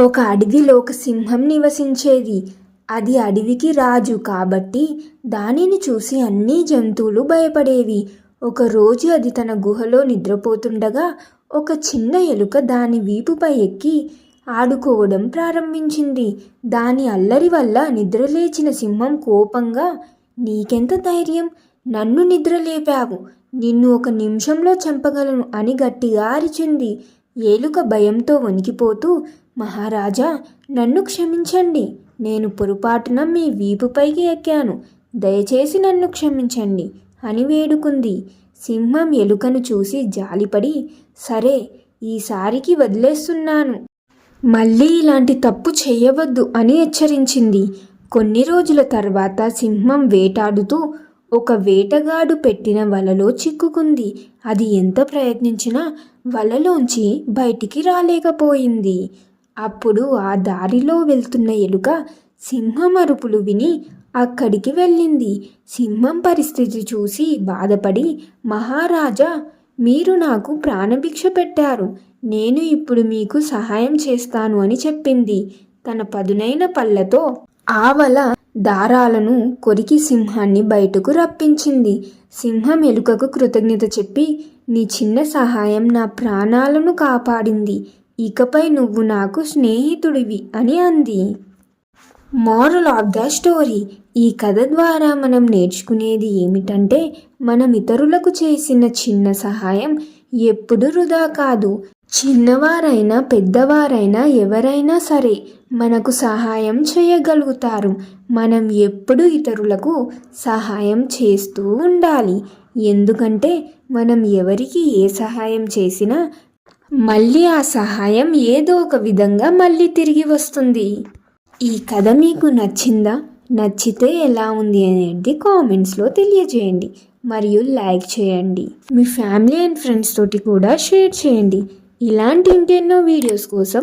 ఒక అడవిలో ఒక సింహం నివసించేది. అది అడవికి రాజు కాబట్టి దానిని చూసి అన్ని జంతువులు భయపడేవి. ఒకరోజు అది తన గుహలో నిద్రపోతుండగా ఒక చిన్న ఎలుక దాని వీపుపై ఎక్కి ఆడుకోవడం ప్రారంభించింది. దాని అల్లరి వల్ల నిద్రలేచిన సింహం కోపంగా, నీకెంత ధైర్యం? నన్ను నిద్రలేపావు. నిన్ను ఒక నిమిషంలో చంపగలను అని గట్టిగా అరిచింది. ఏలుక భయంతో వణికిపోతూ, మహారాజా, నన్ను క్షమించండి. నేను పొరపాటున మీ వీపుపైకి ఎక్కాను. దయచేసి నన్ను క్షమించండి అని వేడుకుంది. సింహం ఎలుకను చూసి జాలిపడి, సరే, ఈసారికి వదిలేస్తున్నాను. మళ్ళీ ఇలాంటి తప్పు చేయవద్దు అని హెచ్చరించింది. కొన్ని రోజుల తర్వాత సింహం వేటాడుతూ ఒక వేటగాడు పెట్టిన వలలో చిక్కుకుంది. అది ఎంత ప్రయత్నించినా వలలోంచి బయటికి రాలేకపోయింది. అప్పుడు ఆ దారిలో వెళ్తున్న ఎలుక సింహం అరుపులు విని అక్కడికి వెళ్ళింది. సింహం పరిస్థితి చూసి బాధపడి, మహారాజా, మీరు నాకు ప్రాణభిక్ష పెట్టారు. నేను ఇప్పుడు మీకు సహాయం చేస్తాను అని చెప్పింది. తన పదునైన పళ్ళతో ఆ వల దారాలను కొరికి సింహాన్ని బయటకు రప్పించింది. సింహం ఎలుకకు కృతజ్ఞత చెప్పి, నీ చిన్న సహాయం నా ప్రాణాలను కాపాడింది. ఇకపై నువ్వు నాకు స్నేహితుడివి అని అంది. మోరల్ ఆఫ్ ద స్టోరీ: ఈ కథ ద్వారా మనం నేర్చుకునేది ఏమిటంటే, మనం ఇతరులకు చేసిన చిన్న సహాయం ఎప్పుడు వృధా కాదు. చిన్నవారైనా పెద్దవారైనా ఎవరైనా సరే మనకు సహాయం చేయగలుగుతారు. మనం ఎప్పుడు ఇతరులకు సహాయం చేస్తూ ఉండాలి. ఎందుకంటే మనం ఎవరికి ఏ సహాయం చేసినా మళ్ళీ ఆ సహాయం ఏదో ఒక విధంగా మళ్ళీ తిరిగి వస్తుంది. ఈ కథ మీకు నచ్చిందా? నచ్చితే ఎలా ఉంది అనేది కామెంట్స్లో తెలియజేయండి. మరియు లైక్ చేయండి. మీ ఫ్యామిలీ అండ్ ఫ్రెండ్స్ తోటి కూడా షేర్ చేయండి. ఇలాంటి ఇంకెన్నో వీడియోస్ కోసం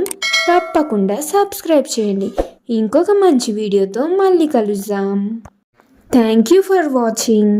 తప్పకుండా సబ్స్క్రైబ్ చేయండి. ఇంకొక మంచి వీడియోతో మళ్ళీ కలుద్దాం. Thank you for watching.